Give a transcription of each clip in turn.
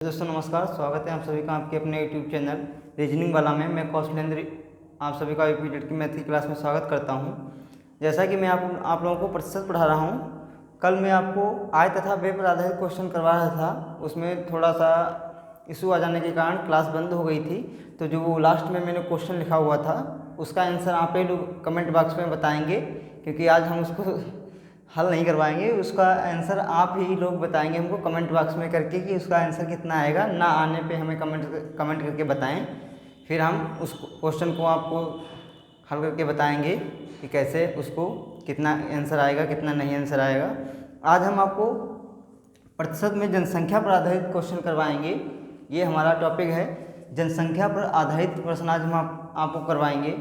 दोस्तों नमस्कार, स्वागत है आप सभी का आपके अपने यूट्यूब चैनल रीजनिंग वाला में। मैं कौशलेंद्र आप सभी का यूपीटेट की मैथ की क्लास में स्वागत करता हूं। जैसा कि मैं आप लोगों को प्रतिशत पढ़ा रहा हूं, कल मैं आपको आय तथा व्यय पर आधारित क्वेश्चन करवा रहा था। उसमें थोड़ा सा इशू आ जाने के कारण क्लास बंद हो गई थी, तो जो वो लास्ट में मैंने क्वेश्चन लिखा हुआ था उसका आंसर आप ही लोग कमेंट बॉक्स में बताएँगे, क्योंकि आज हम उसको हल नहीं करवाएंगे। उसका आंसर आप ही लोग बताएंगे हमको कमेंट बॉक्स में करके कि उसका आंसर कितना आएगा। ना आने पे हमें कमेंट करके बताएं, फिर हम उस क्वेश्चन को आपको हल करके बताएंगे कि कैसे उसको कितना आंसर आएगा कितना नहीं आंसर आएगा। आज हम आपको प्रतिशत में जनसंख्या पर आधारित क्वेश्चन करवाएंगे। ये हमारा टॉपिक है, जनसंख्या पर आधारित प्रश्न आज हम आपको करवाएंगे।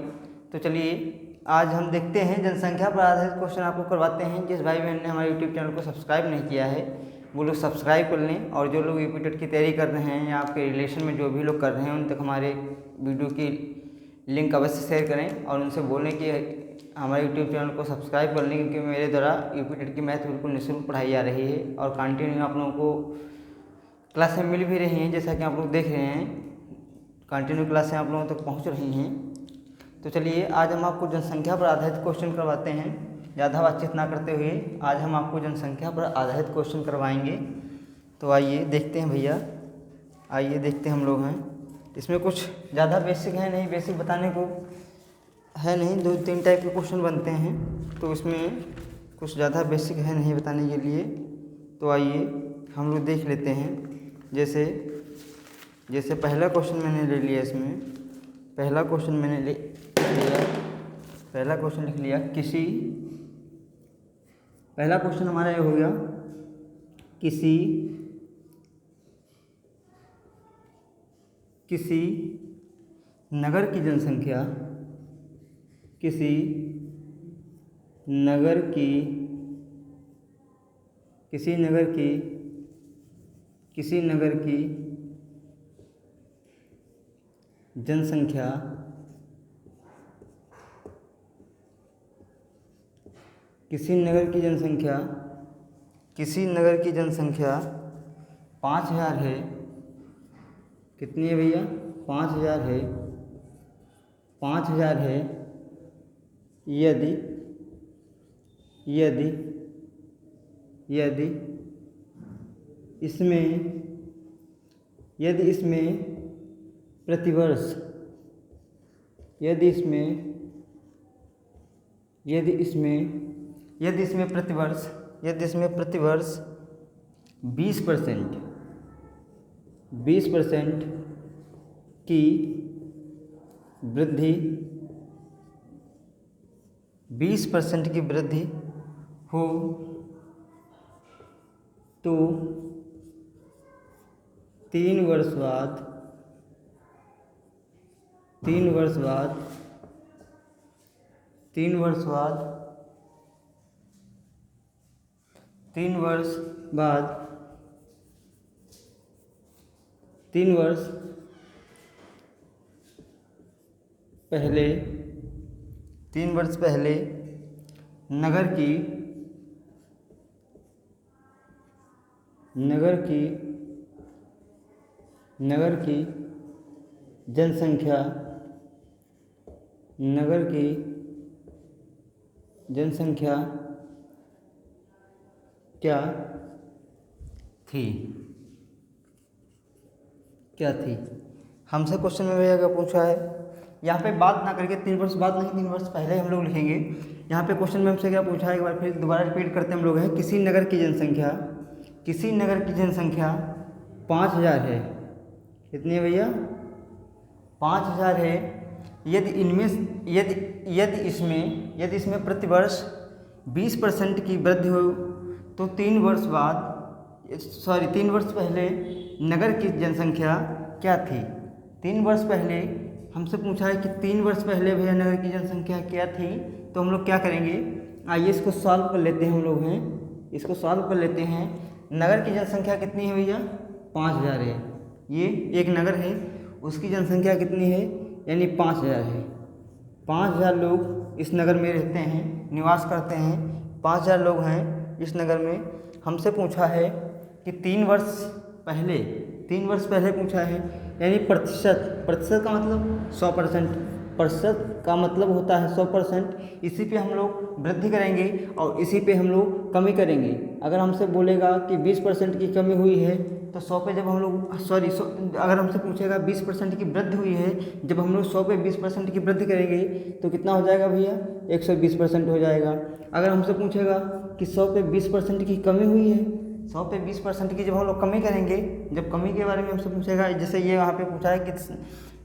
तो चलिए आज हम देखते हैं जनसंख्या पर आधारित क्वेश्चन आपको करवाते हैं। जिस भाई बहन ने हमारे यूट्यूब चैनल को सब्सक्राइब नहीं किया है वो लोग सब्सक्राइब कर लें, और जो लोग यूपीटेट की तैयारी कर रहे हैं या आपके रिलेशन में जो भी लोग कर रहे हैं उन तक हमारे वीडियो की लिंक अवश्य शेयर करें और उनसे बोलें कि हमारे यूट्यूब चैनल को सब्सक्राइब कर लें, क्योंकि मेरे द्वारा यूपीटेट की मैथ बिल्कुल निःशुल्क पढ़ाई जा रही है और कंटिन्यू आप लोगों को क्लासें मिल भी रही हैं। जैसा कि आप लोग देख रहे हैं, कंटिन्यू क्लासें आप लोगों तक पहुँच रही हैं। तो चलिए आज हम आपको जनसंख्या पर आधारित क्वेश्चन करवाते हैं। ज़्यादा बातचीत ना करते हुए आज हम आपको जनसंख्या पर आधारित क्वेश्चन करवाएंगे। तो आइए देखते हैं भैया, आइए देखते हैं हम लोग हैं। इसमें कुछ ज़्यादा बेसिक है नहीं, बेसिक बताने को है नहीं, 2-3 टाइप के क्वेश्चन बनते हैं, तो इसमें कुछ ज़्यादा बेसिक है नहीं बताने के लिए। तो आइए हम लोग देख लेते हैं। जैसे पहला क्वेश्चन मैंने ले लिया, इसमें पहला क्वेश्चन मैंने पहला क्वेश्चन लिख लिया। पहला क्वेश्चन हमारा ये हो गया, किसी नगर की जनसंख्या, किसी नगर की जनसंख्या किसी नगर की जनसंख्या 5000 है। कितनी है भैया? 5000 है। 5000 है यदि इसमें प्रतिवर्ष प्रतिवर्ष 20% की वृद्धि हो तो 3 वर्ष बाद 3 वर्ष पहले नगर की जनसंख्या क्या थी। हमसे क्वेश्चन में भैया क्या पूछा है, यहाँ पे बात ना करके 3 वर्ष बाद नहीं, 3 वर्ष पहले हम लोग लिखेंगे। यहाँ पे क्वेश्चन में हमसे क्या पूछा है, एक बार फिर दोबारा रिपीट करते हैं हम लोग हैं। किसी नगर की जनसंख्या 5000 है। कितनी है भैया? 5000 है। यदि इसमें प्रतिवर्ष 20% की वृद्धि हो तो 3 वर्ष पहले नगर की जनसंख्या क्या थी। 3 वर्ष पहले हमसे पूछा है कि 3 वर्ष पहले भैया नगर की जनसंख्या क्या थी। तो हम लोग क्या करेंगे, आइए इसको सॉल्व कर लेते हैं। हम लोग हैं इसको सॉल्व कर लेते हैं। नगर की जनसंख्या कितनी है भैया? 5000 है। ये एक नगर है, उसकी जनसंख्या कितनी है, यानी 5000 है। 5000 लोग इस नगर में रहते हैं, निवास करते हैं। 5000 लोग हैं इस नगर में। हमसे पूछा है कि 3 वर्ष पहले 3 वर्ष पहले पूछा है। यानी प्रतिशत, प्रतिशत का मतलब 100%, प्रतिशत का मतलब होता है 100%। इसी पे हम लोग वृद्धि करेंगे और इसी पे हम लोग कमी करेंगे। अगर हमसे बोलेगा कि 20% की कमी हुई है तो 100 पे जब हम लोग अगर हमसे पूछेगा 20% की वृद्धि हुई है, जब हम लोग 100 पे 20% की वृद्धि करेंगे तो कितना हो जाएगा भैया, 120% हो जाएगा। अगर हमसे पूछेगा कि 100 पे 20% की कमी हुई है, 100 पे 20% की जब हम लोग कमी करेंगे, जब कमी के बारे में हमसे पूछेगा, जैसे ये वहाँ पे पूछा है कि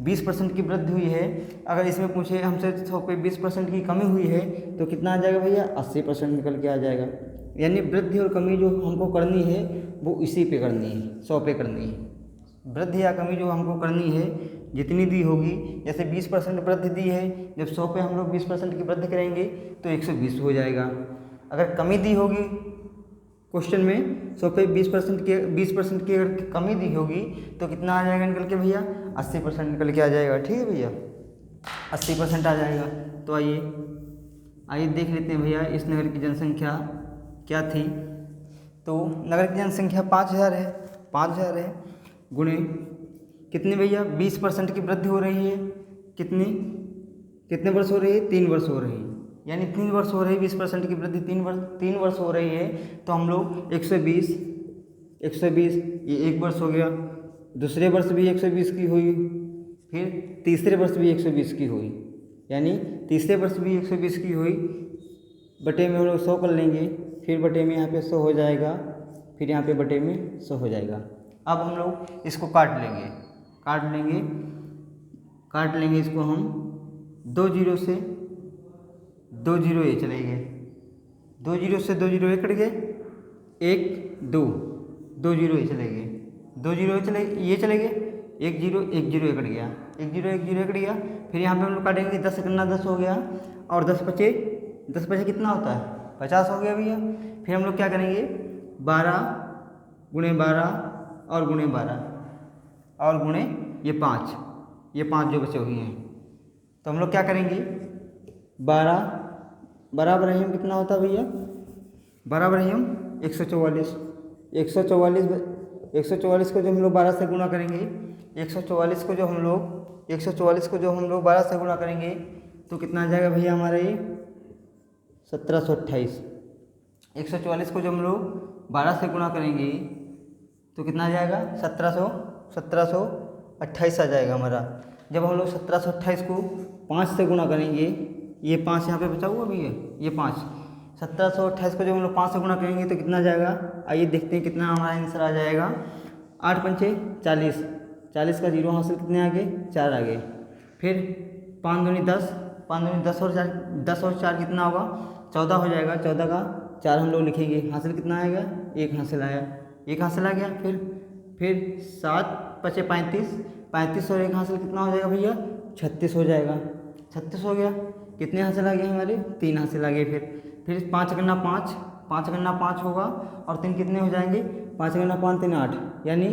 20% की वृद्धि हुई है, अगर इसमें पूछे हमसे 100 पे 20% की कमी हुई है तो कितना आ जाएगा भैया, 80% निकल के आ जाएगा। यानी वृद्धि और कमी जो हमको करनी है वो इसी पे करनी है, 100 पे करनी है। वृद्धि या कमी जो हमको करनी है जितनी दी होगी, जैसे 20% वृद्धि दी है, जब 100 पे हम लोग 20% की वृद्धि करेंगे तो 120 हो जाएगा। अगर कमी दी होगी क्वेश्चन में 100 पे 20% की अगर कमी दी होगी तो कितना आ जाएगा निकल के भैया, 80% निकल के आ जाएगा। ठीक है भैया, 80% आ जाएगा। तो आइए देख लेते हैं भैया इस नगर की जनसंख्या क्या थी। तो नगर की जनसंख्या 5000 है, 5000 है गुणे कितनी भैया, 20% की वृद्धि हो रही है, कितने वर्ष हो रही है, 3 वर्ष हो रही है। यानी 3 वर्ष हो रही है, 20% की वृद्धि 3 वर्ष हो रही है। तो हम लोग 120 ये एक वर्ष हो गया, दूसरे वर्ष भी 120 की हुई, फिर तीसरे वर्ष भी 120 की हुई। यानी तीसरे वर्ष भी 120 की हुई, बटे में हम लोग 100 कर लेंगे, फिर बटे में यहाँ पे 100 हो जाएगा, फिर यहाँ पे बटे में 100 हो जाएगा। अब हम लोग इसको काट लेंगे इसको हम 2 जीरो से 2 जीरो ये चले गए, 2 जीरो से 2 जीरो ये कट गए, 1 2 जीरो ये चले गए, 2 जीरो ये चले गए, 1 जीरो ये कट गया, 1 जीरो ये कट गया। फिर यहाँ पे हम लोग काटेंगे, 10 करना 10 हो गया, और 10 पचे कितना होता है, 50 हो गया भैया। फिर हम लोग क्या करेंगे, 12 गुणे 12 और गुणे 12 और गुणे ये 5 जो बचे हुए हैं। तो हम लोग क्या करेंगे, 12 बराबर है हम कितना होता है भैया, बराबर है हम 144 को जो हम लोग 12 से गुणा करेंगे, 144 को जो हम लोग 12 से गुणा करेंगे तो कितना आ जाएगा भैया हमारा ये 1728। 144 को जो हम लोग 12 से गुणा करेंगे तो कितना आ जाएगा, 1728 आ जाएगा हमारा। जब हम लोग 1728 को 5 से गुणा करेंगे, ये 5 यहाँ पे बचा हुआ भी है, ये 5, 1728 को जब हम लोग 5 से गुणा करेंगे तो कितना आ जाएगा, आइए देखते हैं कितना हमारा आंसर आ जाएगा। 8 पंचे 40, 40 का जीरो हासिल कितने आ गए, 4 आ गए। फिर 5 दूनी 10, 5 दूनी 10 और 4 कितना होगा, 14 हो जाएगा। 14 का 4 हम लोग लिखेंगे, हासिल कितना आएगा, 1 हासिल आया, 1 हासिल आ गया। फिर 7 पचे 35, 35 और 1 हासिल कितना हो जाएगा भैया, 36 हो जाएगा। 36 हो गया, कितने हासिल आ गए हमारे, 3 हासिल आ गए। फिर 5 गन्ना 5 होगा और 3 कितने हो जाएंगे, 5 गन्ना 5 3 8। यानी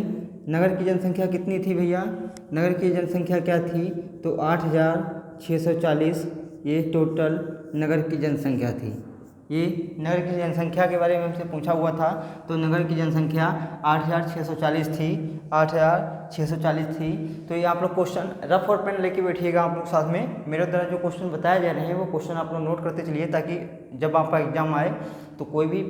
नगर की जनसंख्या कितनी थी भैया, नगर की जनसंख्या क्या थी, तो 8640 ये टोटल नगर की जनसंख्या थी। ये नगर की जनसंख्या के बारे में हमसे पूछा हुआ था, तो नगर की जनसंख्या 8640 थी, 8640 थी। तो ये आप लोग क्वेश्चन रफ और पेन लेके बैठिएगा आप लोग साथ में, मेरे द्वारा जो क्वेश्चन बताए जा रहे हैं वो क्वेश्चन आप लोग नोट करते चलिए, ताकि जब आपका एग्जाम आए तो कोई भी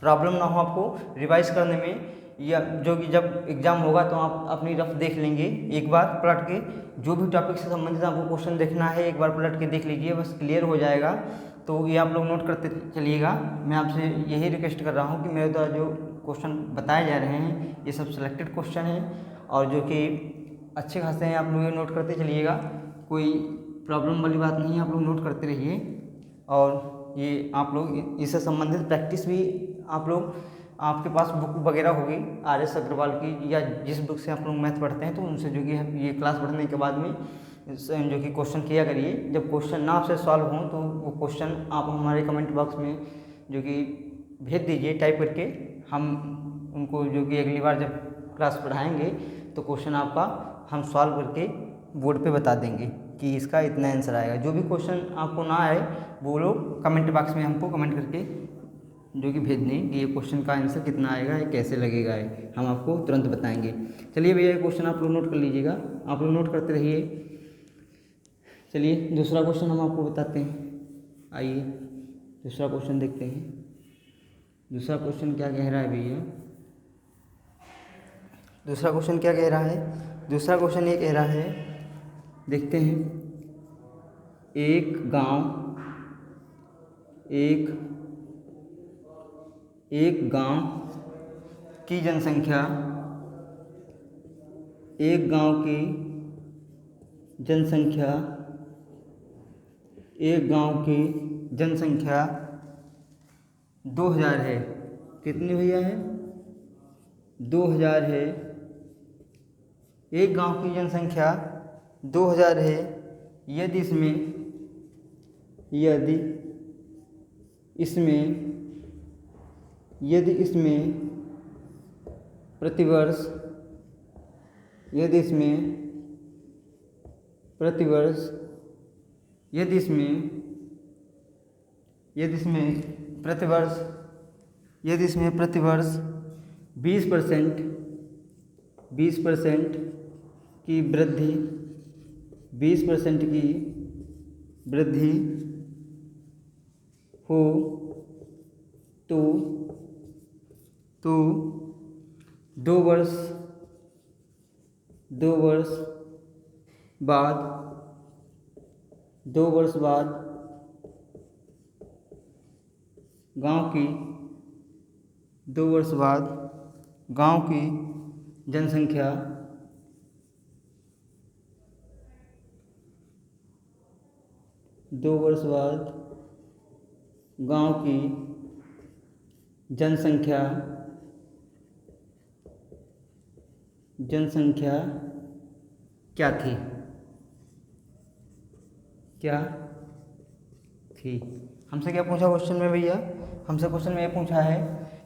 प्रॉब्लम ना हो आपको रिवाइज करने में, या जो कि जब एग्ज़ाम होगा तो आप अपनी रफ देख लेंगे एक बार पलट के, जो भी टॉपिक से संबंधित आपको क्वेश्चन देखना है एक बार पलट के देख लीजिए, बस क्लियर हो जाएगा। तो ये आप लोग नोट करते चलिएगा। मैं आपसे यही रिक्वेस्ट कर रहा हूँ कि मेरे द्वारा जो क्वेश्चन बताए जा रहे हैं ये सब सिलेक्टेड क्वेश्चन हैं और जो कि अच्छे खासे हैं, आप लोग ये नोट करते चलिएगा, कोई प्रॉब्लम वाली बात नहीं है, आप लोग नोट करते रहिए। और ये आप लोग इससे संबंधित प्रैक्टिस भी आप लोग, आपके पास बुक वगैरह होगी RS अग्रवाल की, या जिस बुक से आप लोग मैथ पढ़ते हैं तो उनसे जो कि ये क्लास पढ़ने के बाद में जो कि क्वेश्चन किया करिए। जब क्वेश्चन ना आपसे सॉल्व हों तो वो क्वेश्चन आप हमारे कमेंट बॉक्स में जो कि भेज दीजिए टाइप करके, हम उनको जो कि अगली बार जब क्लास पढ़ाएंगे तो क्वेश्चन आपका हम सॉल्व करके बोर्ड पे बता देंगे कि इसका इतना आंसर आएगा। जो भी क्वेश्चन आपको ना आए वो लोग कमेंट बॉक्स में हमको कमेंट करके जो कि भेज दें कि ये क्वेश्चन का आंसर कितना आएगा, ये कैसे लगेगा, ये हम आपको तुरंत बताएंगे। चलिए भैया, ये क्वेश्चन आप लोग नोट कर लीजिएगा, आप लोग नोट करते रहिए। चलिए दूसरा क्वेश्चन हम आपको बताते हैं। आइए दूसरा क्वेश्चन देखते हैं। दूसरा क्वेश्चन क्या कह रहा है भैया? दूसरा क्वेश्चन क्या कह रहा है? दूसरा क्वेश्चन ये कह रहा है, देखते हैं। एक गांव की जनसंख्या, एक गांव की जनसंख्या, एक गांव की जनसंख्या 2000 है। कितनी भैया है? 2000 है। एक गांव की जनसंख्या 2000 है। यदि इसमें प्रतिवर्ष प्रतिवर्ष 20% की वृद्धि हो तो 2 वर्ष बाद गांव की जनसंख्या 2 वर्ष बाद गांव की जनसंख्या क्या थी? हमसे क्या पूछा क्वेश्चन में भैया? हमसे क्वेश्चन में ये पूछा है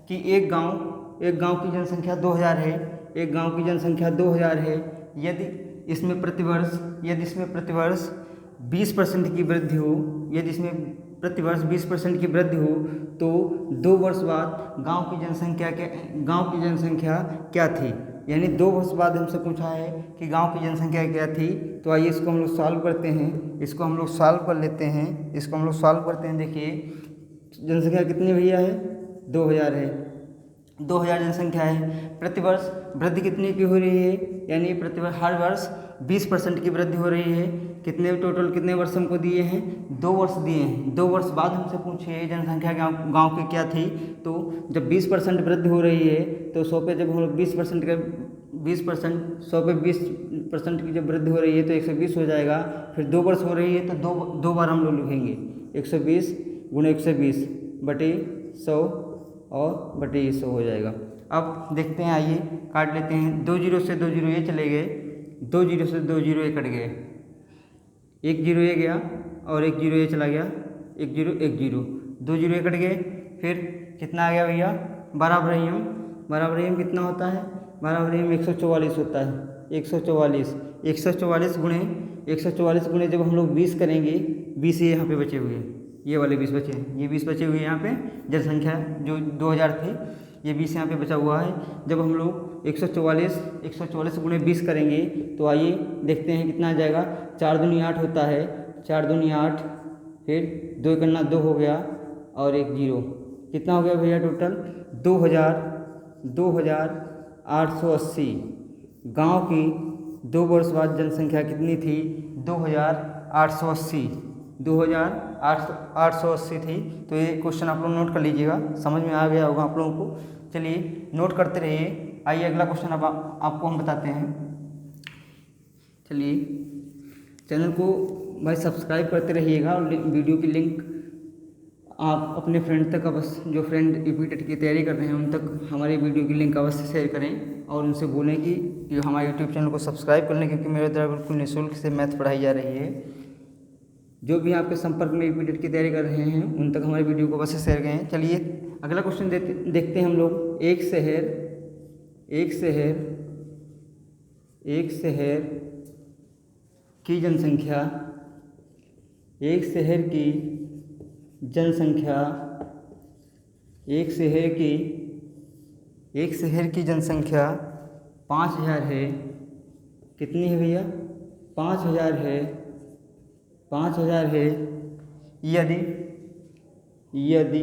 कि एक गांव की जनसंख्या 2000 है। एक गांव की जनसंख्या 2000 है। यदि इसमें प्रतिवर्ष 20% की वृद्धि हो, तो 2 वर्ष बाद गांव की जनसंख्या क्या थी? यानी 2 वर्ष बाद हमसे पूछा है कि गांव की जनसंख्या क्या थी। तो आइए इसको हम लोग सॉल्व करते हैं। इसको हम लोग सॉल्व कर लेते हैं। देखिए जनसंख्या कितनी भैया है? 2000 है। 2000 जनसंख्या है। प्रतिवर्ष वृद्धि कितनी की हो रही है? यानी प्रतिवर्ष हर वर्ष 20% की वृद्धि हो रही है। कितने वर्ष हमको दिए हैं? 2 वर्ष दिए हैं। 2 वर्ष बाद हमसे पूछे जनसंख्या गांव की क्या थी। तो जब 20% वृद्धि हो रही है तो 100 पे जब हम लोग 20% की जब वृद्धि हो रही है तो 120 हो जाएगा। फिर 2 वर्ष हो रही है तो दो बार हम लोग लिखेंगे। 120 गुणे 120 बटे 100 और बटे 100 हो जाएगा। अब देखते हैं, आइए काट लेते हैं। 2 जीरो से 2 जीरो ये चले गए, 2 जीरो से 2 जीरो ये कट गए, 1 जीरो ये गया और 1 जीरो ये चला गया, 1 जीरो 2 जीरो ये कट गए। फिर कितना आ गया भैया? बराबर कितना होता है? बराबर 144 होता है। 144 गुणे जब हम लोग 20 करेंगे, 20 ये यहाँ पे बचे हुए हैं, ये वाले 20 बचे हैं, ये 20 बचे हुए हैं यहाँ पे। जनसंख्या जो 2000 थी, ये 20 यहाँ पे बचा हुआ है। जब हम लोग 144 गुणे 20 करेंगे तो आइए देखते हैं कितना आ जाएगा। 4 दूनी 8 होता है, 4 दूनी 8, फिर 2 करना 2 हो गया और 1 जीरो। कितना हो गया भैया टोटल? 2880। गांव की 2 वर्ष बाद जनसंख्या कितनी थी? 2880 थी। तो ये क्वेश्चन आप लोग नोट कर लीजिएगा, समझ में आ गया होगा आप लोगों को। चलिए नोट करते रहिए। आइए अगला क्वेश्चन अब आपको हम बताते हैं। चलिए चैनल को भाई सब्सक्राइब करते रहिएगा और वीडियो की लिंक आप अपने फ्रेंड तक अवश्य, जो फ्रेंड यूपी टेट की तैयारी कर रहे हैं उन तक हमारे वीडियो की लिंक अवश्य शेयर करें और उनसे बोलें कि हमारे यूट्यूब चैनल को सब्सक्राइब कर लें, क्योंकि मेरे द्वारा बिल्कुल निःशुल्क से मैथ पढ़ाई जा रही है। जो भी आपके संपर्क में यूपी टेट की तैयारी कर रहे हैं उन तक हमारे वीडियो को अवश्य शेयर करें। चलिए अगला क्वेश्चन देखते हैं हम लोग। एक शहर की जनसंख्या, एक शहर की जनसंख्या 5000 है। कितनी है भैया? 5000 है। 5000 है। यदि यदि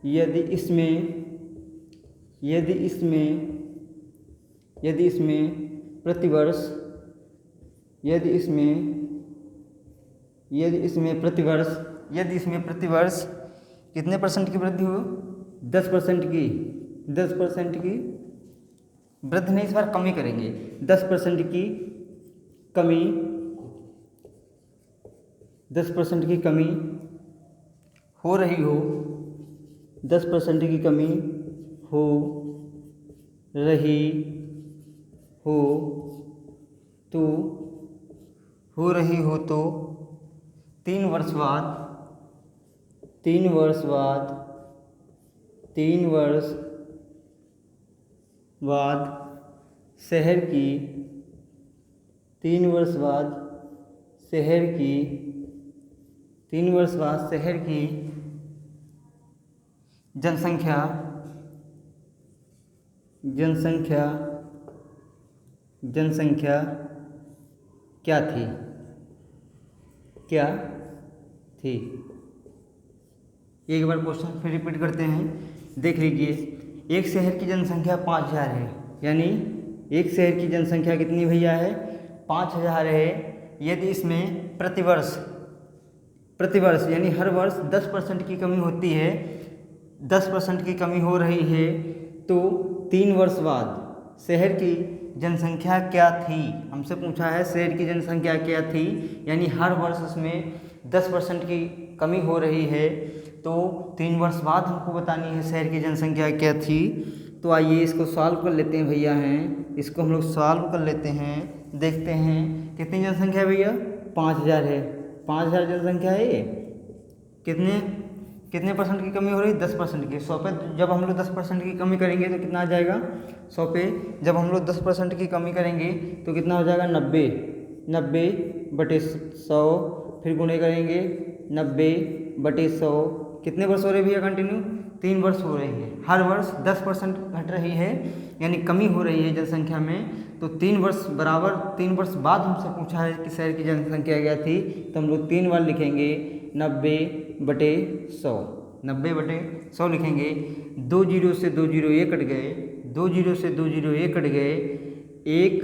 यदि इसमें प्रतिवर्ष कितने परसेंट की वृद्धि हो? 10% की। 10% की वृद्धि नहीं, इस बार कमी करेंगे। 10% की कमी 10% की कमी हो रही हो 10% की कमी हो रही हो तो 3 वर्ष बाद शहर की 3 वर्ष बाद शहर की जनसंख्या क्या थी? एक बार क्वेश्चन फिर रिपीट करते हैं, देख लीजिए। एक शहर की जनसंख्या 5000 है, यानी एक शहर की जनसंख्या कितनी भैया है? 5000 है। यदि इसमें प्रतिवर्ष यानी हर वर्ष 10% की कमी होती है, 10% की कमी हो रही है, तो 3 वर्ष बाद शहर की जनसंख्या क्या थी? हमसे पूछा है शहर की जनसंख्या क्या थी, यानी हर वर्ष उसमें 10% की कमी हो रही है, तो 3 वर्ष बाद हमको बतानी है शहर की जनसंख्या क्या थी। तो आइए इसको सॉल्व कर लेते हैं भैया इसको हम लोग सॉल्व कर लेते हैं, देखते हैं कितनी जनसंख्या है भैया? 5000 है। 5000 जनसंख्या है ये। कितने परसेंट की कमी हो रही है? 10% की। 100 पे जब हम लोग 10% की कमी करेंगे तो कितना आ जाएगा? 100 पे जब हम लोग 10% की कमी करेंगे तो कितना हो जाएगा? 90/100, फिर गुणे करेंगे 90/100। कितने वर्ष हो रहे भैया कंटिन्यू? 3 वर्ष हो रही है। हर वर्ष 10% घट रही है, यानी कमी हो रही है जनसंख्या में। तो 3 वर्ष बराबर 3 वर्ष बाद हमसे पूछा है कि शहर की जनसंख्या क्या थी, तो हम लोग 3 बार लिखेंगे 90/100। 90/100 लिखेंगे। 2 जीरो से 2 जीरो ये कट गए, 2 जीरो से 2 जीरो ये कट गए, 1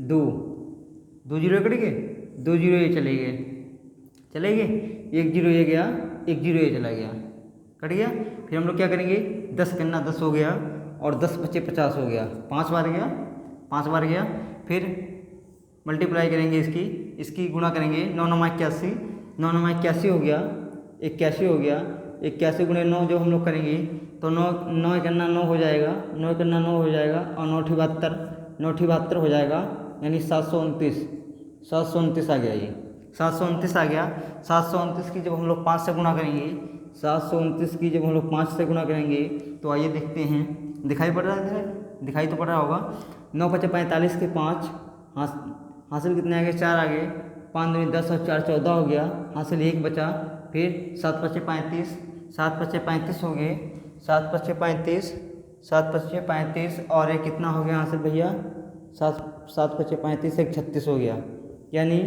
2 जीरो कट गए, 2 जीरो ये चले गए, 1 जीरो ये गया, 1 जीरो ये चला गया, कट गया। फिर हम लोग क्या करेंगे? 10 करना 10 हो गया, और 10 बचे 50 हो गया, 5 बार गया। फिर मल्टीप्लाई करेंगे, इसकी गुणा करेंगे। 9 9 81, 9 9 81 हो गया, 81 हो गया। 81 गुणे 9 जब हम लोग करेंगे तो 9 करना 9 हो जाएगा, 9 करना 9 हो जाएगा, और 9 ठी 72 हो जाएगा, यानी 729 आ गया। ये 729 आ गया। 729 की जब हम लोग 5 से गुणा करेंगे, 729 की जब हम लोग 5 से गुणा करेंगे, तो आइए देखते हैं। दिखाई पड़ रहा है? दिखाई तो पड़ रहा होगा। 9 5 45 के 5 हासिल कितने आ गए? 4 आ गए। 5 दूनी 10 और 4 14 हो गया, हासिल 1 बचा। फिर 7 5 35, 7 5 35 हो गए, 7 5 35, 7 5 35, और एक कितना हो गया हासिल भैया? 7 5 35, 1 36 हो गया। यानी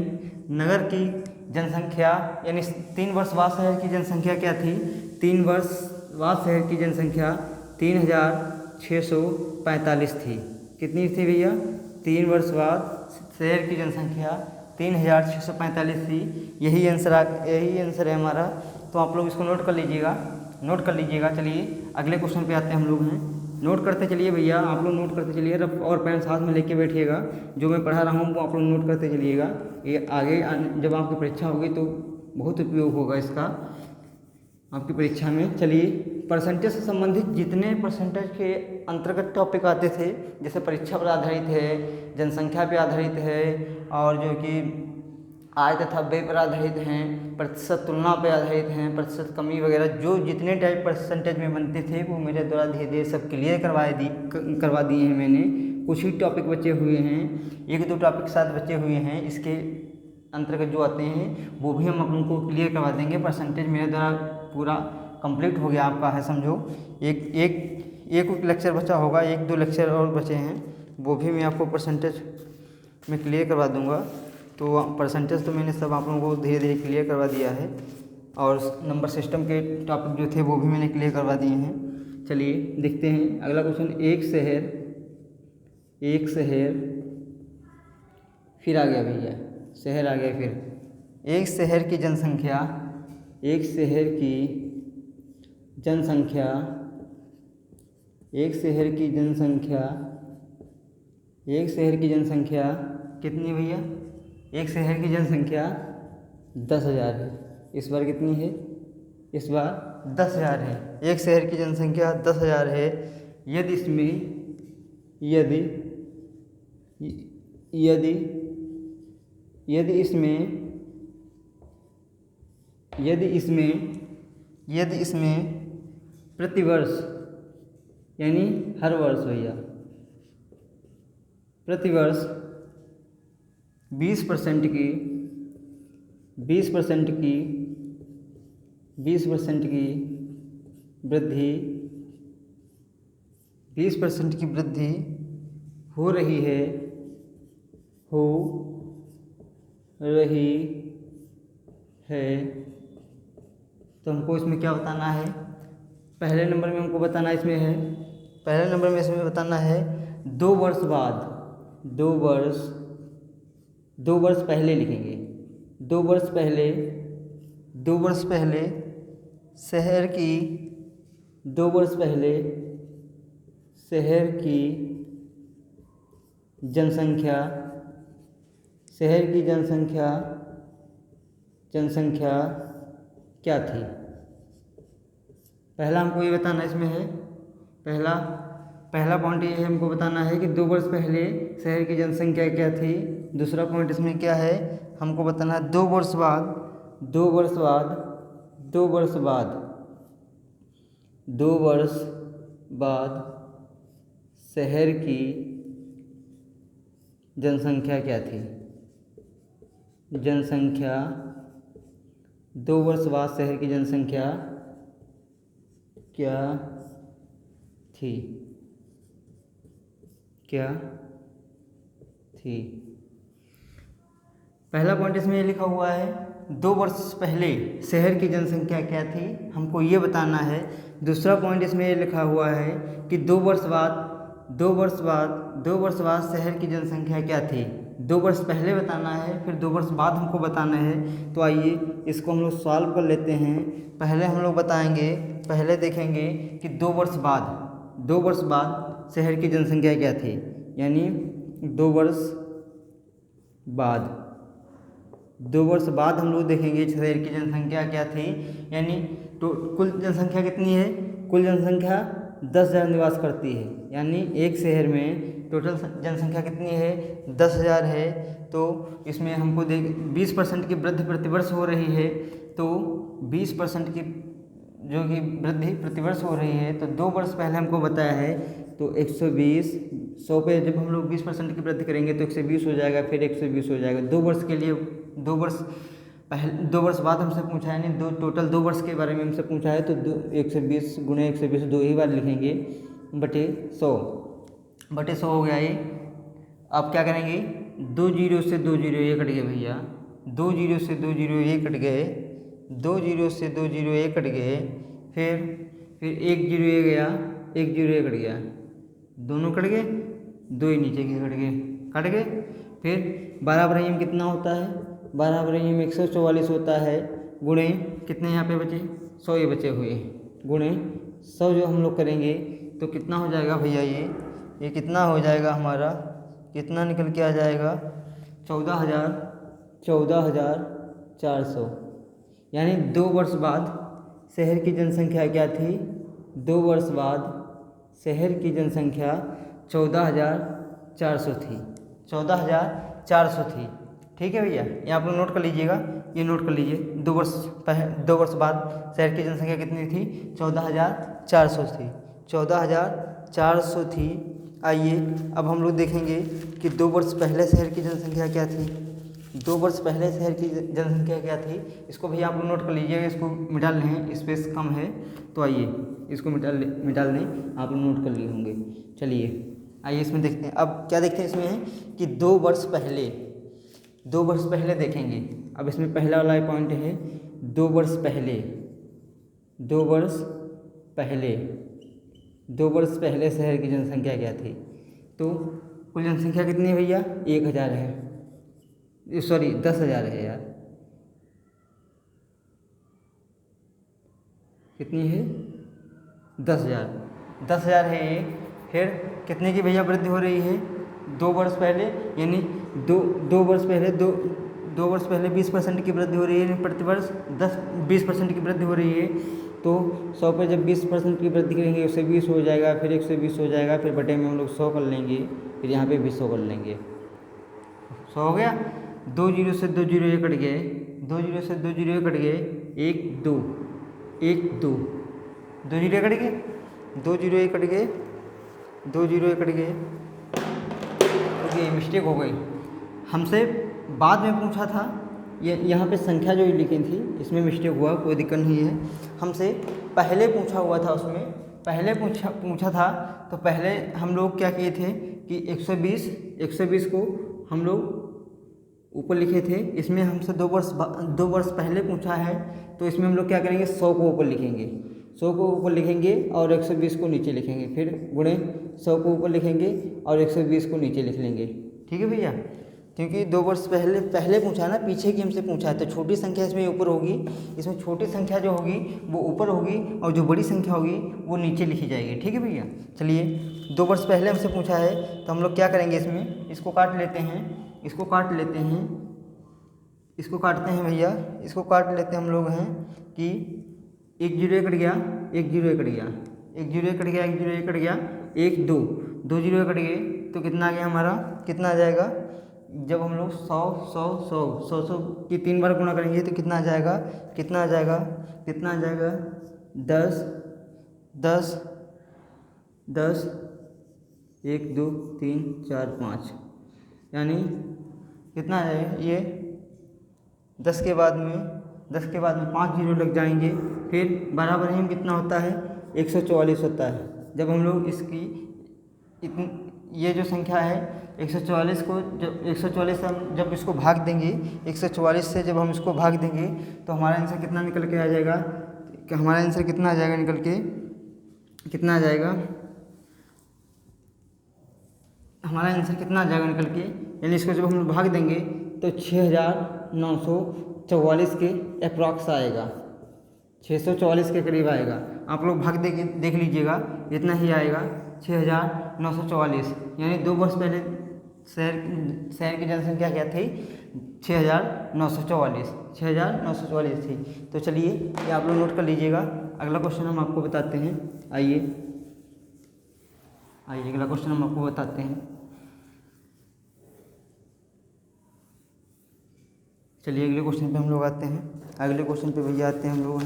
नगर की जनसंख्या, यानी 3 वर्ष बाद शहर की जनसंख्या क्या थी? 3 वर्ष बाद शहर की जनसंख्या 3645 थी। कितनी थी भैया? 3 वर्ष बाद शहर की जनसंख्या 3645 थी। यही आंसर है हमारा। तो आप लोग इसको नोट कर लीजिएगा। चलिए अगले क्वेश्चन पे आते हैं हम लोग नोट करते चलिए भैया, आप लोग नोट करते चलिए, रफ और पेन साथ में लेके बैठिएगा। जो मैं पढ़ा रहा हूँ वो आप लोग नोट करते चलिएगा। ये आगे जब आपकी परीक्षा होगी तो बहुत उपयोग होगा इसका आपकी परीक्षा में। चलिए, परसेंटेज से संबंधित जितने परसेंटेज के अंतर्गत टॉपिक आते थे, जैसे परीक्षा पर आधारित है, जनसंख्या पर आधारित है, और जो कि आय तथा व्यय पर आधारित हैं, प्रतिशत तुलना पर आधारित हैं, प्रतिशत कमी वगैरह, जो जितने टाइप परसेंटेज में बनते थे वो मेरे द्वारा धीरे धीरे सब क्लियर करवा दिए हैं मैंने। कुछ ही टॉपिक बचे हुए हैं, 1-2 टॉपिक साथ बचे हुए हैं, इसके अंतर्गत जो आते हैं वो भी हम आप लोगों को क्लियर करवा देंगे। परसेंटेज मेरे द्वारा पूरा कंप्लीट हो गया आपका है समझो। एक लेक्चर बचा होगा, 1-2 लेक्चर और बचे हैं, वो भी मैं आपको परसेंटेज में क्लियर करवा दूंगा। तो परसेंटेज तो मैंने सब आप लोगों को धीरे धीरे क्लियर करवा दिया है, और नंबर सिस्टम के टॉपिक जो थे वो भी मैंने क्लियर करवा दिए हैं। चलिए देखते हैं अगला क्वेश्चन। एक शहर फिर आ गया भैया, शहर आ गया फिर। एक शहर की जनसंख्या कितनी भैया? एक शहर की जनसंख्या 10,000 है। इस बार कितनी है? इस बार 10,000 है। एक शहर की जनसंख्या 10,000 है। यदि इसमें प्रतिवर्ष, यानी हर वर्ष भैया, प्रतिवर्ष 20% की वृद्धि हो रही है, तो हमको इसमें क्या बताना है? पहले नंबर में हमको बताना इसमें बताना है 2 वर्ष बाद, 2 वर्ष पहले लिखेंगे। 2 वर्ष पहले शहर की जनसंख्या क्या थी? पहला हमको ये बताना इसमें है, पहला पॉइंट ये है, हमको बताना है कि 2 वर्ष पहले शहर की जनसंख्या क्या थी। दूसरा पॉइंट इसमें क्या है, हमको बताना है 2 वर्ष बाद शहर की जनसंख्या क्या थी। 2 वर्ष बाद शहर की जनसंख्या क्या थी? पहला पॉइंट इसमें ये लिखा हुआ है 2 वर्ष पहले शहर की जनसंख्या क्या थी, हमको ये बताना है। दूसरा पॉइंट इसमें ये लिखा हुआ है कि 2 वर्ष बाद शहर की जनसंख्या क्या थी। 2 वर्ष पहले बताना है, फिर 2 वर्ष बाद हमको बताना है। तो आइए इसको हम लोग सॉल्व कर लेते हैं। पहले हम लोग पहले देखेंगे कि 2 वर्ष बाद शहर की जनसंख्या क्या थी, यानी 2 वर्ष बाद हम लोग देखेंगे शहर की जनसंख्या क्या थी, यानी तो कुल जनसंख्या कितनी है? कुल जनसंख्या 10,000 निवास करती है, यानी एक शहर में टोटल जनसंख्या कितनी है? 10,000 है। तो इसमें हमको 20% की वृद्धि प्रतिवर्ष हो रही है, तो 20% की जो कि वृद्धि प्रतिवर्ष हो रही है, तो 2 वर्ष पहले हमको बताया है, तो 100 पे जब हम लोग 20% की वृद्धि करेंगे तो 120 हो जाएगा, फिर 120 हो जाएगा। 2 वर्ष के लिए 2 वर्ष बाद हमसे पूछा है, नहीं टोटल 2 वर्ष के बारे में हमसे पूछा है, तो 120 गुणे 120 2 ही बार लिखेंगे, बटे 100 हो गया ये। अब क्या करेंगे? 2 जीरो से 2 जीरो ये कट गए भैया, 2 जीरो से 2 जीरो ये कट गए, 2 जीरो से 2 जीरो ये कट गए, फिर 1 जीरो ये गया, 1 जीरो ये कट गया, दोनों कट गए, 2 ही नीचे के कट गए। फिर 12 बराबर कितना होता है? 12 बराबर 144 होता है, गुणे कितने यहाँ पे बचे? 100 ये बचे हुए, गुणे 100 जो हम लोग करेंगे तो कितना हो जाएगा भैया? ये कितना हो जाएगा हमारा? कितना निकल के आ जाएगा? 14,400। यानी 2 वर्ष बाद शहर की जनसंख्या क्या थी? 2 वर्ष बाद शहर की जनसंख्या 14,400 थी। 14,400 थी। ठीक है भैया, ये आप लोग नोट कर लीजिएगा, ये नोट कर लीजिए। 2 वर्ष बाद शहर की जनसंख्या कितनी थी? 14,400 थी। 14,400 थी। आइए अब हम लोग देखेंगे कि 2 वर्ष पहले शहर की जनसंख्या क्या थी। 2 वर्ष पहले शहर की जनसंख्या क्या थी, इसको भैया आप लोग नोट कर लीजिएगा। इसको मिटा लें, स्पेस कम है तो आइए इसको मिटा लें, आप लोग नोट कर लिए होंगे। चलिए आइए इसमें देखते हैं। अब क्या देखते हैं इसमें है कि 2 वर्ष पहले देखेंगे। अब इसमें पहला वाला पॉइंट है 2 वर्ष पहले। 2 वर्ष पहले शहर की जनसंख्या क्या थी, तो कुल जनसंख्या कितनी है भैया, 1000 है, सॉरी 10,000 है यार, कितनी है 10,000 है ये। फिर कितने की भैया वृद्धि हो रही है, 2 वर्ष पहले, यानी दो वर्ष पहले 20% की वृद्धि हो रही है, यानी प्रतिवर्ष 20% की वृद्धि हो रही है। तो 100 पर जब 20% की वृद्धि करेंगे 120 हो जाएगा, फिर 120 हो जाएगा, फिर बटे में हम लोग 100 कर लेंगे, फिर यहाँ पे भी 100 कर लेंगे। 100 हो गया, 2 जीरो से 2 जीरो ये कट गए, 2 जीरो से 2 जीरो ये कट गए, 1 2 2 जीरो कट गए, 2 जीरो ये कट गए, 2 जीरो ये कट गए। ओके, मिस्टेक हो गई, हमसे बाद में पूछा था, ये यहाँ पे संख्या जो लिखी थी इसमें मिस्टेक हुआ, कोई दिक्कत नहीं है। हमसे पहले पूछा हुआ था, उसमें पहले पूछा था, तो पहले हम लोग क्या किए थे कि 120 को हम लोग ऊपर लिखे थे। इसमें हमसे 2 वर्ष पहले पूछा है, तो इसमें हम लोग क्या करेंगे, 100 को ऊपर लिखेंगे, 100 को ऊपर लिखेंगे और 120 को नीचे लिखेंगे, फिर गुणे 100 को ऊपर लिखेंगे और 120 को नीचे लिख लेंगे। ठीक है भैया, क्योंकि 2 वर्ष पहले पूछा है ना, पीछे की हमसे पूछा है, तो छोटी संख्या इसमें ऊपर होगी, इसमें छोटी संख्या जो होगी वो ऊपर होगी और जो बड़ी संख्या होगी वो नीचे लिखी जाएगी। ठीक है भैया, चलिए 2 वर्ष पहले हमसे पूछा है, तो हम लोग क्या करेंगे, इसमें इसको काट लेते हैं, इसको काटते हैं भैया, इसको काट लेते हैं हम लोग हैं कि 1 जीरो कट गया, 1 जीरो कट गया, 1 जीरो कट गया, 1 जीरो कट गया, 1 2 जीरो कट गए, तो कितना आ गया हमारा, कितना आ जाएगा, जब हम लोग 100 की 3 बार गुणा करेंगे तो कितना आ जाएगा, 10 1 2 3 4 5, यानी कितना आ जाएगा ये, 10 के बाद में 5 जीरो लग जाएंगे, फिर बराबर ही कितना होता है, 144 होता है। जब हम लोग इसकी ये जो संख्या है 144 को, जब 144 से हम जब इसको भाग देंगे, 144 से जब हम इसको भाग देंगे तो हमारा आंसर कितना निकल के आ जाएगा, कि हमारा आंसर कितना आ जाएगा निकल के, कितना आ जाएगा हमारा आंसर कितना आ जाएगा निकल के, यानी इसको जब हम लोग भाग देंगे तो 6944 के अप्रॉक्स आएगा, 644 के करीब आएगा। आप लोग भाग देख लीजिएगा, इतना ही आएगा 6944, यानी 2 वर्ष पहले शहर की जनसंख्या क्या थी, 6944 थी। तो चलिए ये आप लोग नोट कर लीजिएगा। अगला क्वेश्चन हम आपको बताते हैं, आइए अगला क्वेश्चन हम आपको बताते हैं। चलिए अगले क्वेश्चन पे हम लोग आते हैं, अगले क्वेश्चन पे भैया आते हैं हम लोग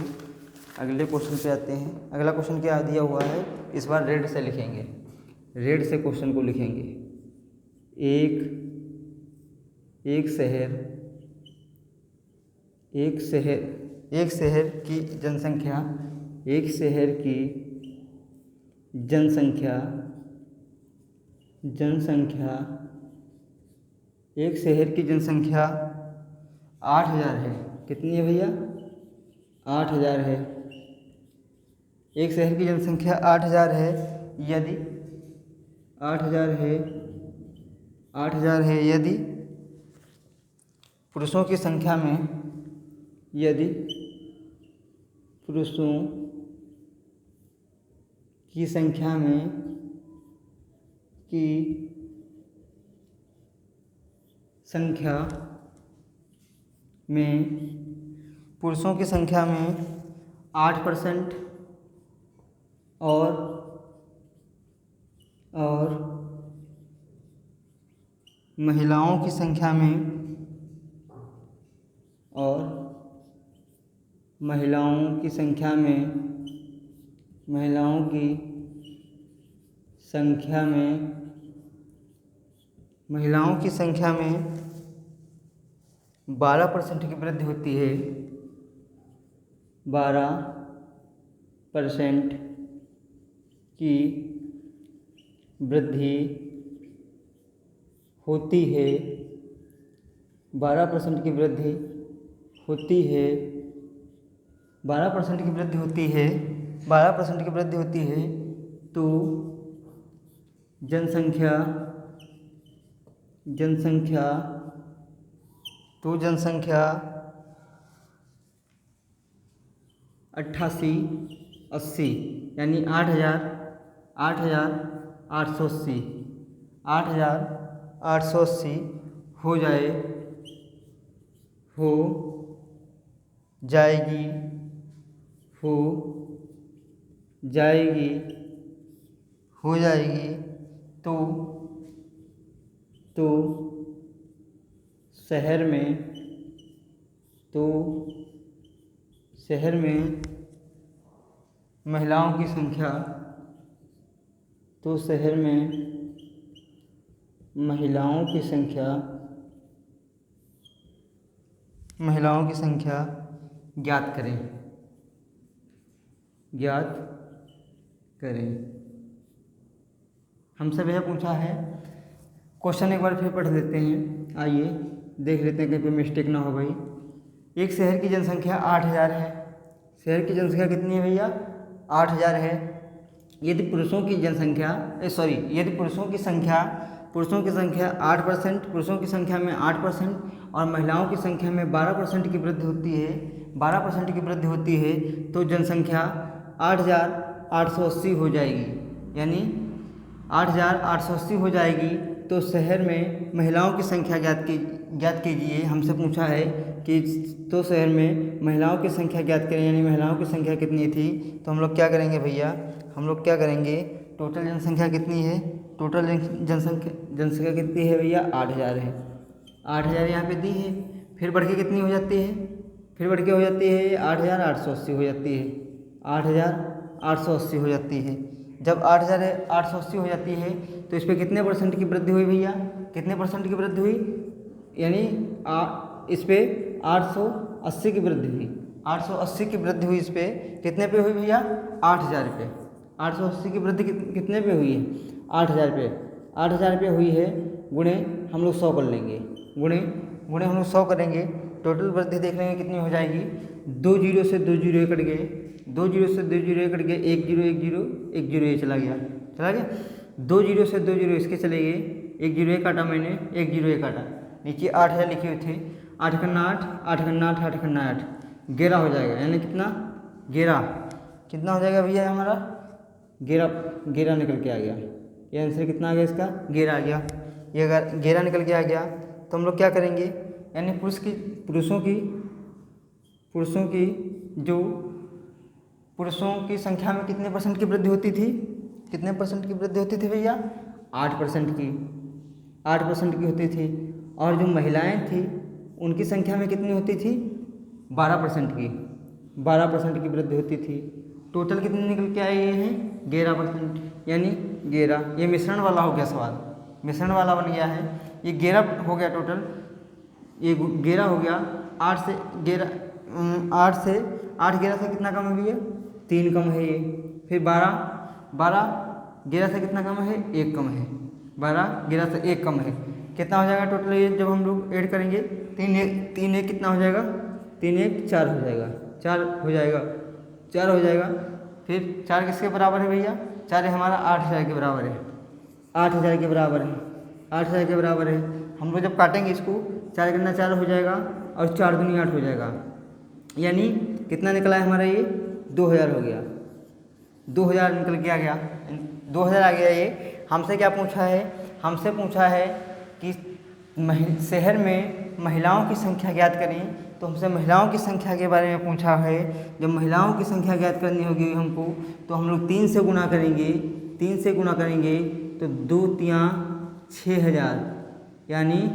अगले क्वेश्चन पे आते हैं। अगला क्वेश्चन क्या दिया हुआ है, इस बार रेड से लिखेंगे, रेड से क्वेश्चन को लिखेंगे। एक शहर की जनसंख्या, एक शहर की जनसंख्या 8000 है। कितनी है भैया, 8000 है। एक शहर की जनसंख्या 8000 है, यदि 8000 है यदि पुरुषों की संख्या में, यदि पुरुषों की संख्या में पुरुषों की संख्या में 8% और महिलाओं की संख्या में महिलाओं की संख्या में 12% की वृद्धि होती है, 12% की वृद्धि होती है, 12% की वृद्धि होती है, 12% की वृद्धि होती है, 12% की वृद्धि होती है, तो जनसंख्या जनसंख्या 8880 यानी 8880 8880 हो जाएगी तो शहर में महिलाओं की संख्या ज्ञात करें। हमसे यह पूछा है, क्वेश्चन एक बार फिर पढ़ लेते हैं। आइए देख लेते हैं कहीं पे मिस्टेक ना हो भाई। एक शहर की जनसंख्या 8000 है। शहर की जनसंख्या कितनी है भैया? 8000 है। यदि पुरुषों की संख्या 8%, पुरुषों की संख्या में 8% और महिलाओं की संख्या में 12% की वृद्धि होती है, 12% की वृद्धि होती है, तो जनसंख्या 8880 हो जाएगी। यानी 8880 हो जाएगी। तो शहर में महिलाओं की संख्या ज्ञात कीजिए। हमसे पूछा है कि तो शहर में महिलाओं की संख्या ज्ञात करें, यानी महिलाओं की संख्या कितनी थी। तो हम लोग क्या करेंगे भैया, टोटल जनसंख्या कितनी है? टोटल जनसंख्या कितनी है भैया? 8000 है। 8000 यहाँ पे दी है, फिर बढ़ के कितनी हो जाती है? फिर बढ़ के हो जाती है 8880 हो जाती है। 8880 हो जाती है। जब 8880 हो जाती है तो इस पर कितने परसेंट की वृद्धि हुई भैया? कितने परसेंट की वृद्धि हुई? यानी इस पे 880 की वृद्धि हुई। 880 की वृद्धि हुई। इस पे कितने पे हुई भैया? 8000 पे। 880 की वृद्धि कितने पे हुई है? 8000 पे। 8000 पे हुई है, गुणे हम लोग 100 कर लेंगे। गुणे हम लोग 100 करेंगे। टोटल वृद्धि देख लेंगे कितनी हो जाएगी। 2 जीरो से 2 जीरो कट गए, 2 जीरो से 2 जीरो कट गए, 1 जीरो 1 जीरो 1 जीरो ये चला गया। 2 जीरो से 2 जीरो इसके चले गए, 1 जीरो एक काटा मैंने, 1 जीरो एक काटा। नीचे 8000 लिखे हुए थे, 8 खन्ना 8, 8 खन्ना 8, 8 खन्ना 8, 11 हो जाएगा। यानी कितना? 11। कितना हो जाएगा भैया हमारा? 11 निकल के आ गया। ये आंसर कितना आ गया इसका? 11 आ गया। ये अगर 11 निकल के आ गया तो हम लोग क्या करेंगे, यानी पुरुषों की संख्या में कितने परसेंट की वृद्धि होती थी? कितने परसेंट की वृद्धि होती थी भैया? 8% की। 8% की होती थी। और जो महिलाएं थी उनकी संख्या में कितनी होती थी? 12% की। 12% की वृद्धि होती थी। टोटल कितने निकल के आए हैं? 11%। यानी 11। ये मिश्रण वाला हो गया सवाल, मिश्रण वाला बन गया है। ये 11 हो गया टोटल, ये 11 हो गया। 8 से 11 से कितना कम है भैया? 3 कम है ये। फिर 12 11 से कितना कम है? 1 कम है। 12 11 से 1 कम है। कितना हो जाएगा टोटल? ये जब हम लोग ऐड करेंगे 3 1 कितना हो जाएगा? 3 1 4 हो जाएगा। 4 हो जाएगा। फिर 4 किसके बराबर है भैया? 4 हमारा 8000 के बराबर है। 8000 के बराबर है। 8000 के बराबर है। हम लोग जब काटेंगे इसको, 4 गन्ना 4 हो जाएगा और 4 दूनी 8 हो जाएगा। यानी कितना निकला है हमारा? ये 2000 हो गया। 2000 निकल के आ गया, 2000 आ गया। ये हमसे क्या पूछा है? हमसे पूछा है कि शहर में महिलाओं की संख्या ज्ञात करें। तो हमसे महिलाओं की संख्या के बारे में पूछा है। जब महिलाओं की संख्या ज्ञात करनी होगी हमको, तो हम लोग 3 से गुणा करेंगे। 3 से गुणा करेंगे तो 2 3 6000। यानी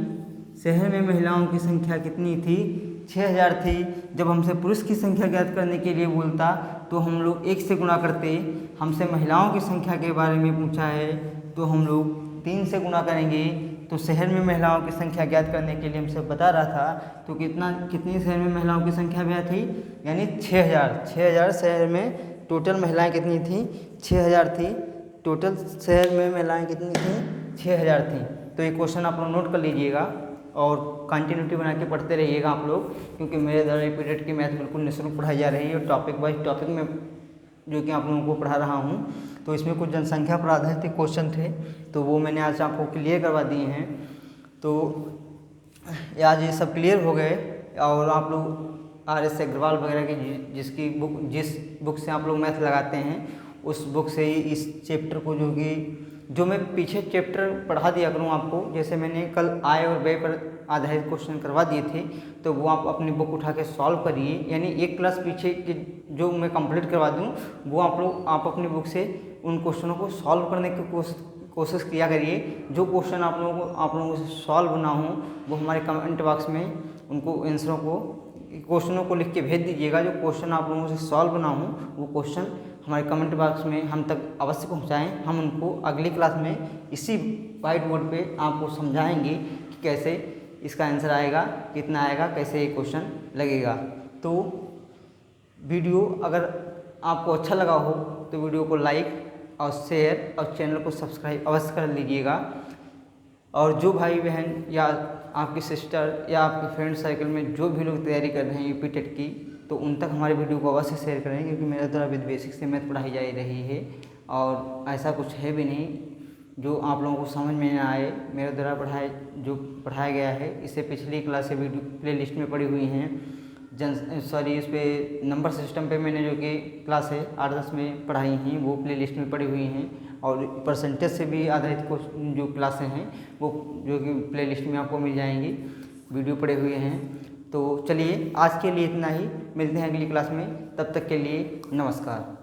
शहर में महिलाओं की संख्या कितनी थी? 6000 थी। जब हमसे पुरुष की संख्या ज्ञात करने के लिए बोलता तो हम लोग 1 से गुणा करते। हमसे महिलाओं की संख्या के बारे में पूछा है तो हम लोग 3 से गुणा करेंगे। तो शहर में महिलाओं की संख्या ज्ञात करने के लिए हमसे बता रहा था। तो कितनी शहर में महिलाओं की संख्या भैया थी, यानी 6000 शहर में टोटल महिलाएं कितनी थी, 6000 थी। टोटल शहर में महिलाएं कितनी थी, 6000 थी। तो ये क्वेश्चन आप लोग नोट कर लीजिएगा और कंटिन्यूटी बना के पढ़ते रहिएगा आप लोग, क्योंकि मेरे द्वारा ये पीरियड की मैथ बिल्कुल निःशुल्क पढ़ाई जा रही है और टॉपिक वाइज टॉपिक में जो कि आप लोगों को पढ़ा रहा हूँ। तो इसमें कुछ जनसंख्या पर आधारित क्वेश्चन थे, तो वो मैंने आज आपको क्लियर करवा दिए हैं। तो आज ये सब क्लियर हो गए और आप लोग RS अग्रवाल वगैरह की जिस बुक से आप लोग मैथ लगाते हैं उस बुक से ही इस चैप्टर को जो मैं पीछे चैप्टर पढ़ा दिया करूँ आपको, जैसे मैंने कल आय और व्यय पर आधारित क्वेश्चन करवा दिए थे, तो वो आप अपनी बुक उठा के सॉल्व करिए। यानी एक क्लास पीछे की जो मैं कंप्लीट करवा दूँ वो आप अपनी बुक से उन क्वेश्चनों को सॉल्व करने की कोशिश किया करिए। जो क्वेश्चन आप लोगों से सॉल्व ना हो वो हमारे कमेंट बॉक्स में उनको आंसरों को क्वेश्चनों को लिख के भेज दीजिएगा। जो क्वेश्चन आप लोगों से सॉल्व ना हो वो क्वेश्चन हमारे कमेंट बॉक्स में हम तक अवश्य पहुंचाएं। हम उनको अगली क्लास में इसी वाइट बोर्ड पे आपको समझाएंगे कि कैसे इसका आंसर आएगा, कितना आएगा, कैसे ये क्वेश्चन लगेगा। तो वीडियो अगर आपको अच्छा लगा हो तो वीडियो को लाइक और शेयर और चैनल को सब्सक्राइब अवश्य कर लीजिएगा। और जो भाई बहन या आपकी सिस्टर या आपके फ्रेंड सर्कल में जो भी लोग तैयारी कर रहे हैं यूपी टेट की, तो उन तक हमारे वीडियो को अवश्य शेयर करें, क्योंकि मेरे द्वारा विद बेसिक से मैथ पढ़ाई जा रही है और ऐसा कुछ है भी नहीं जो आप लोगों को समझ में ना आए। मेरे द्वारा पढ़ाया गया है इससे पिछली क्लासें वीडियो प्ले लिस्ट में पड़ी हुई हैं। इस पे नंबर सिस्टम पे मैंने जो कि क्लास है 8-10 में पढ़ाई हैं वो प्ले लिस्ट में पड़ी हुई हैं, और परसेंटेज से भी आधारित जो क्लासें हैं वो जो कि प्ले लिस्ट में आपको मिल जाएंगी, वीडियो पड़े हुए हैं। तो चलिए आज के लिए इतना ही, मिलते हैं अगली क्लास में, तब तक के लिए नमस्कार।